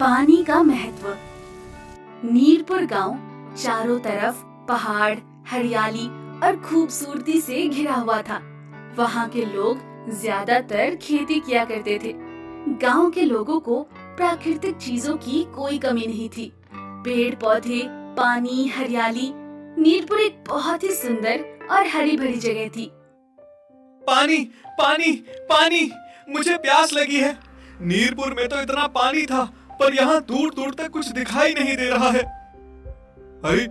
पानी का महत्व। नीरपुर गांव चारों तरफ पहाड़, हरियाली और खूबसूरती से घिरा हुआ था। वहाँ के लोग ज्यादातर खेती किया करते थे। गांव के लोगों को प्राकृतिक चीजों की कोई कमी नहीं थी। पेड़ पौधे, पानी, हरियाली। नीरपुर एक बहुत ही सुंदर और हरी भरी जगह थी। पानी पानी पानी, मुझे प्यास लगी है। नीरपुर में तो इतना पानी था, पर यहाँ दूर दूर तक कुछ दिखाई नहीं दे रहा है। हरी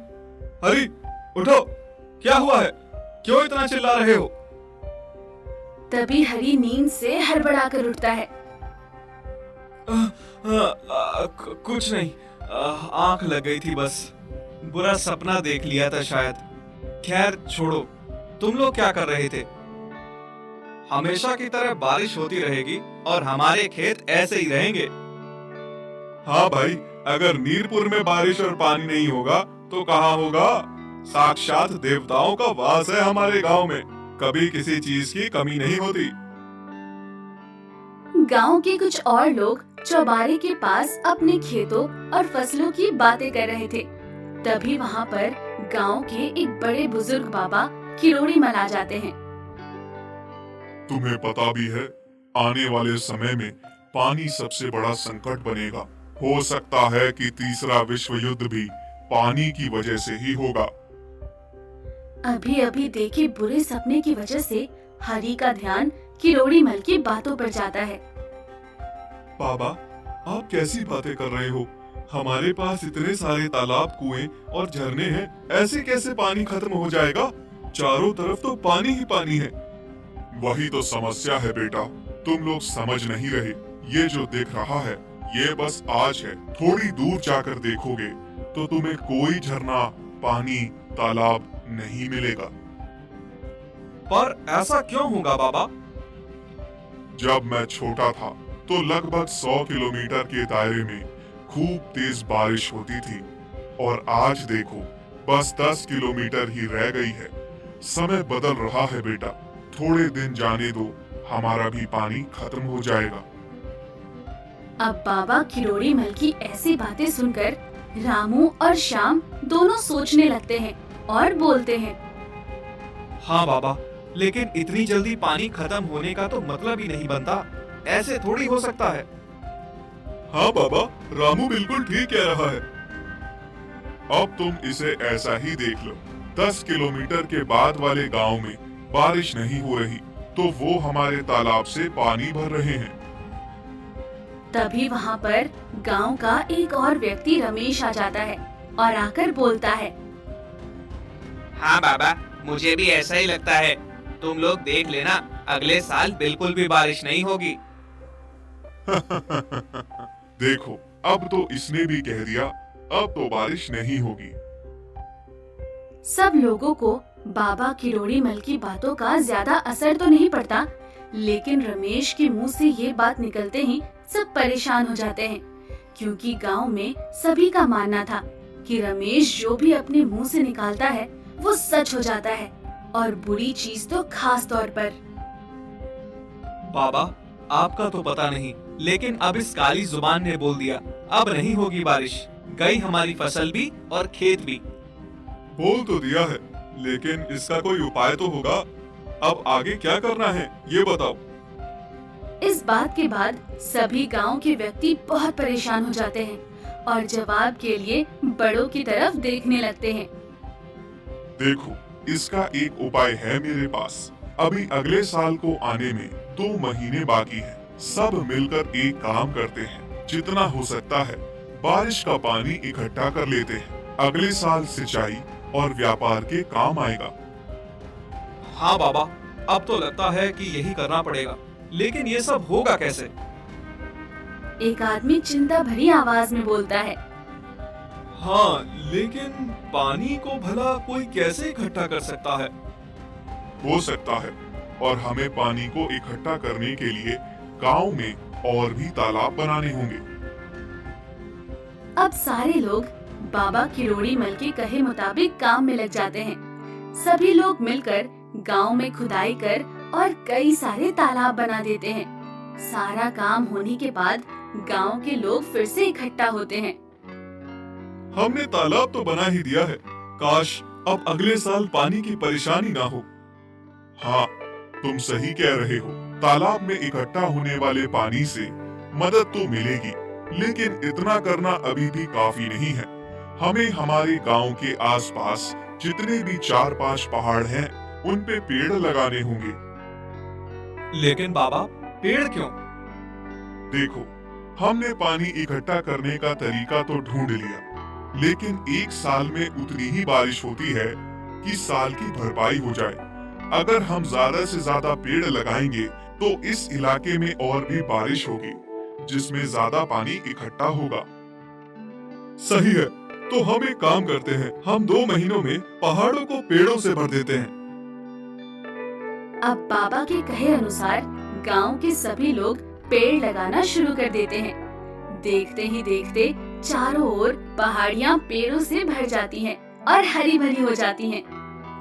हरी, उठो, क्या हुआ है? क्यों इतना चिल्ला रहे हो? तभी हरी नींद से हड़बड़ाकर उठता है। कुछ नहीं, आंख लग गई थी बस। बुरा सपना देख लिया था शायद। खैर छोड़ो, तुम लोग क्या कर रहे थे? हमेशा की तरह बारिश होती रहेगी और हमारे खेत ऐसे ही रहेंगे। हाँ भाई, अगर नीरपुर में बारिश और पानी नहीं होगा तो कहाँ होगा? साक्षात देवताओं का वास है हमारे गांव में। कभी किसी चीज की कमी नहीं होती। गांव के कुछ और लोग चौबारे के पास अपने खेतों और फसलों की बातें कर रहे थे। तभी वहाँ पर गांव के एक बड़े बुजुर्ग बाबा किरोड़ी मल आ जाते हैं। तुम्हें पता भी है, आने वाले समय में पानी सबसे बड़ा संकट बनेगा। हो सकता है कि तीसरा विश्व युद्ध भी पानी की वजह से ही होगा। अभी अभी देखे बुरे सपने की वजह से हरी का ध्यान किरोड़ी मल की बातों पर जाता है। बाबा, आप कैसी बातें कर रहे हो? हमारे पास इतने सारे तालाब, कुएं और झरने हैं, ऐसे कैसे पानी खत्म हो जाएगा? चारों तरफ तो पानी ही पानी है। वही तो समस्या है बेटा, तुम लोग समझ नहीं रहे। ये जो दिख रहा है, ये बस आज है। थोड़ी दूर जाकर देखोगे तो तुम्हें कोई झरना, पानी, तालाब नहीं मिलेगा। पर ऐसा क्यों होगा बाबा? जब मैं छोटा था तो लगभग 100 किलोमीटर के दायरे में खूब तेज बारिश होती थी, और आज देखो बस 10 किलोमीटर ही रह गई है। समय बदल रहा है बेटा, थोड़े दिन जाने दो, हमारा भी पानी खत्म हो जाएगा। अब बाबा किरोड़ी मल की ऐसी बातें सुनकर रामू और श्याम दोनों सोचने लगते हैं और बोलते हैं। हाँ बाबा, लेकिन इतनी जल्दी पानी खत्म होने का तो मतलब ही नहीं बनता। ऐसे थोड़ी हो सकता है। हाँ बाबा, रामू बिल्कुल ठीक कह रहा है। अब तुम इसे ऐसा ही देख लो, 10 किलोमीटर के बाद वाले गांव में बारिश नहीं हो रही, तो वो हमारे तालाब से पानी भर रहे हैं। तभी वहाँ पर गांव का एक और व्यक्ति रमेश आ जाता है और आकर बोलता है। हाँ बाबा, मुझे भी ऐसा ही लगता है। तुम लोग देख लेना, अगले साल बिल्कुल भी बारिश नहीं होगी। देखो, अब तो इसने भी कह दिया, अब तो बारिश नहीं होगी। सब लोगों को बाबा किरोड़ी मल की बातों का ज्यादा असर तो नहीं पड़ता, लेकिन रमेश के मुंह से ये बात निकलते ही सब परेशान हो जाते हैं, क्योंकि गांव में सभी का मानना था कि रमेश जो भी अपने मुंह से निकालता है वो सच हो जाता है, और बुरी चीज तो खास तौर पर। बाबा, आपका तो पता नहीं, लेकिन अब इस काली जुबान ने बोल दिया, अब नहीं होगी बारिश। गई हमारी फसल भी और खेत भी। बोल तो दिया है, लेकिन इसका कोई उपाय तो होगा। अब आगे क्या करना है, ये बताओ। इस बात के बाद सभी गांव के व्यक्ति बहुत परेशान हो जाते हैं और जवाब के लिए बड़ों की तरफ देखने लगते हैं। देखो, इसका एक उपाय है मेरे पास। अभी अगले साल को आने में 2 महीने बाकी है। सब मिलकर एक काम करते हैं, जितना हो सकता है बारिश का पानी इकट्ठा कर लेते हैं। अगले साल सिंचाई और व्यापार के काम आएगा। हाँ बाबा, अब तो लगता है कि यही करना पड़ेगा, लेकिन ये सब होगा कैसे? एक आदमी चिंता भरी आवाज में बोलता है। हाँ, लेकिन पानी को भला कोई कैसे इकट्ठा कर सकता है? हो सकता है, और हमें पानी को इकट्ठा करने के लिए गांव में और भी तालाब बनाने होंगे। अब सारे लोग बाबा किरोड़ी मल के कहे मुताबिक काम में लग जाते हैं। सभी लोग मिलकर गांव में खुदाई कर और कई सारे तालाब बना देते हैं। सारा काम होने के बाद गांव के लोग फिर से इकट्ठा होते हैं। हमने तालाब तो बना ही दिया है, काश अब अगले साल पानी की परेशानी ना हो। हाँ, तुम सही कह रहे हो। तालाब में इकट्ठा होने वाले पानी से मदद तो मिलेगी, लेकिन इतना करना अभी भी काफी नहीं है। हमें हमारे गांव के आसपास जितने भी 4-5 पहाड़ हैं, उन पे पेड़ लगाने होंगे। लेकिन बाबा, पेड़ क्यों? देखो, हमने पानी इकट्ठा करने का तरीका तो ढूंढ लिया, लेकिन एक साल में उतनी ही बारिश होती है कि साल की भरपाई हो जाए। अगर हम ज्यादा से ज्यादा पेड़ लगाएंगे तो इस इलाके में और भी बारिश होगी, जिसमें ज्यादा पानी इकट्ठा होगा। सही है, तो हम एक काम करते हैं, हम 2 महीनों में पहाड़ों को पेड़ों से भर देते हैं। अब बाबा के कहे अनुसार गांव के सभी लोग पेड़ लगाना शुरू कर देते हैं। देखते ही देखते चारों ओर पहाड़ियां पेड़ों से भर जाती हैं और हरी भरी हो जाती हैं।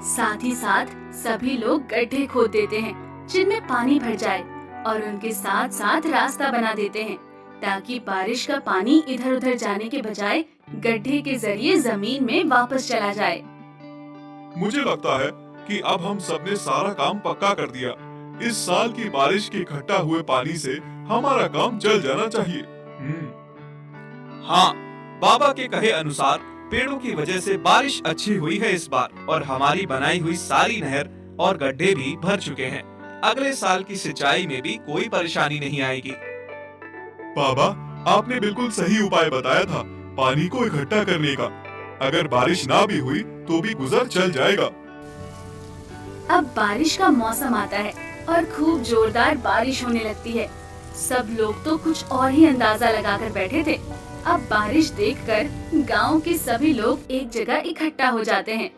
साथ ही साथ सभी लोग गड्ढे खोद देते हैं जिनमें पानी भर जाए, और उनके साथ साथ रास्ता बना देते हैं ताकि बारिश का पानी इधर उधर जाने के बजाय गड्ढे के जरिए जमीन में वापस चला जाए। मुझे लगता है कि अब हम सबने सारा काम पक्का कर दिया। इस साल की बारिश के इकट्ठा हुए पानी से हमारा काम चल जाना चाहिए। हाँ, बाबा के कहे अनुसार पेड़ों की वजह से बारिश अच्छी हुई है इस बार, और हमारी बनाई हुई सारी नहर और गड्ढे भी भर चुके हैं। अगले साल की सिंचाई में भी कोई परेशानी नहीं आएगी। बाबा, आपने बिल्कुल सही उपाय बताया था पानी को इकट्ठा करने का। अगर बारिश ना भी हुई तो भी गुजर चल जाएगा। अब बारिश का मौसम आता है और खूब जोरदार बारिश होने लगती है। सब लोग तो कुछ और ही अंदाजा लगाकर बैठे थे। अब बारिश देखकर गांव के सभी लोग एक जगह इकट्ठा हो जाते हैं।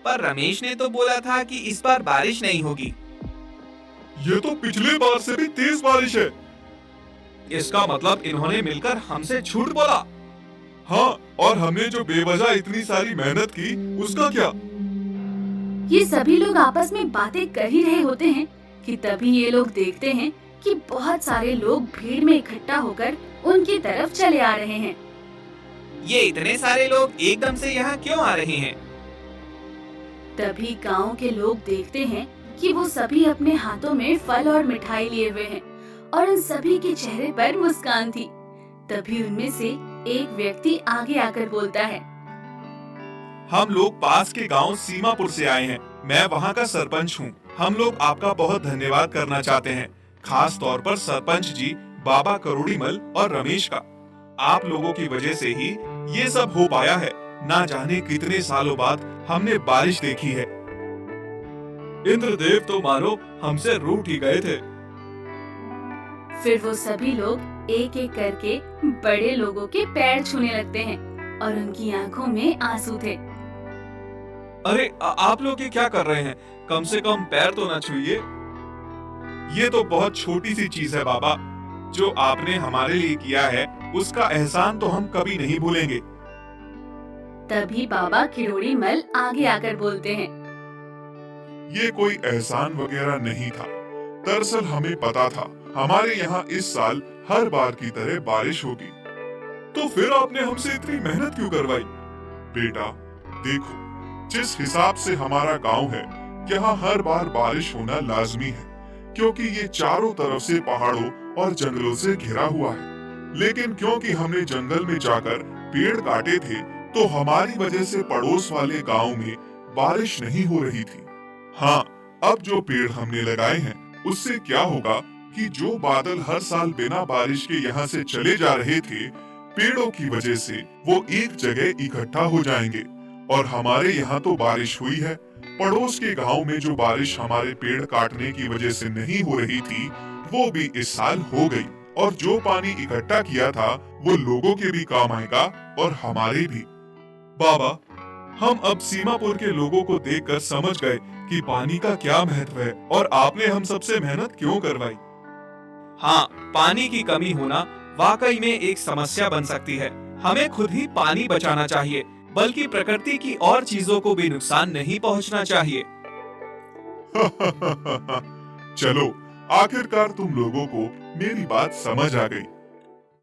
पर रमेश ने तो बोला था कि इस बार बारिश नहीं होगी। ये तो पिछले बार से भी तेज बारिश है। इसका मतलब इन्होंने मिलकर हमसे झूठ बोला। हाँ, और हमने जो बेवजह इतनी सारी मेहनत की, उसका क्या? ये सभी लोग आपस में बातें कर ही रहे होते हैं कि तभी ये लोग देखते हैं कि बहुत सारे लोग भीड़ में इकट्ठा होकर उनकी तरफ चले आ रहे हैं। ये इतने सारे लोग एकदम से यहाँ क्यों आ रहे हैं? तभी गांव के लोग देखते हैं कि वो सभी अपने हाथों में फल और मिठाई लिए हुए हैं और उन सभी के चेहरे पर मुस्कान थी। तभी उनमें से एक व्यक्ति आगे आकर बोलता है, हम लोग पास के गांव सीमापुर से आए हैं। मैं वहां का सरपंच हूं। हम लोग आपका बहुत धन्यवाद करना चाहते हैं, खास तौर पर सरपंच जी बाबा करोड़ीमल और रमेश का। आप लोगों की वजह से ही ये सब हो पाया है। ना जाने कितने सालों बाद हमने बारिश देखी है। इंद्रदेव तो मानो हमसे रूठ ही गए थे। फिर वो सभी लोग एक एक करके बड़े लोगों के पैर छूने लगते हैं और उनकी आंखों में आंसू थे। अरे आप लोग ये क्या कर रहे हैं? कम से कम पैर तो न छूइए। ये तो बहुत छोटी सी चीज है बाबा। जो आपने हमारे लिए किया है उसका एहसान तो हम कभी नहीं भूलेंगे। तभी बाबा किरोड़ीमल आगे आकर बोलते हैं, ये कोई एहसान वगैरह नहीं था। दरअसल हमें पता था हमारे यहाँ इस साल हर बार की तरह बारिश होगी। तो फिर आपने हमसे इतनी मेहनत क्यों करवाई? बेटा देखो, जिस हिसाब से हमारा गांव है, यहाँ हर बार बारिश होना लाजमी है, क्योंकि ये चारों तरफ से पहाड़ों और जंगलों से घिरा हुआ है। लेकिन क्योंकि हमने जंगल में जाकर पेड़ काटे थे, तो हमारी वजह से पड़ोस वाले गांव में बारिश नहीं हो रही थी। हाँ, अब जो पेड़ हमने लगाए हैं, उससे क्या होगा कि जो बादल हर साल बिना बारिश के यहाँ से चले जा रहे थे, पेड़ों की वजह से वो एक जगह इकट्ठा हो जाएंगे। और हमारे यहाँ तो बारिश हुई है, पड़ोस के गांव में जो बारिश हमारे पेड़ काटने की वजह से नहीं हो रही थी, वो भी इस साल हो गई। और जो पानी इकट्ठा किया था, वो लोगों के भी काम आएगा और हमारे भी। बाबा, हम अब सीमापुर के लोगों को देखकर समझ गए कि पानी का क्या महत्व है और आपने हम सबसे मेहनत क्यों करवाई। हाँ, पानी की कमी होना वाकई में एक समस्या बन सकती है। हमें खुद ही पानी बचाना चाहिए, बल्कि प्रकृति की और चीजों को भी नुकसान नहीं पहुंचना चाहिए। चलो, आखिरकार तुम लोगों को मेरी बात समझ आ गई।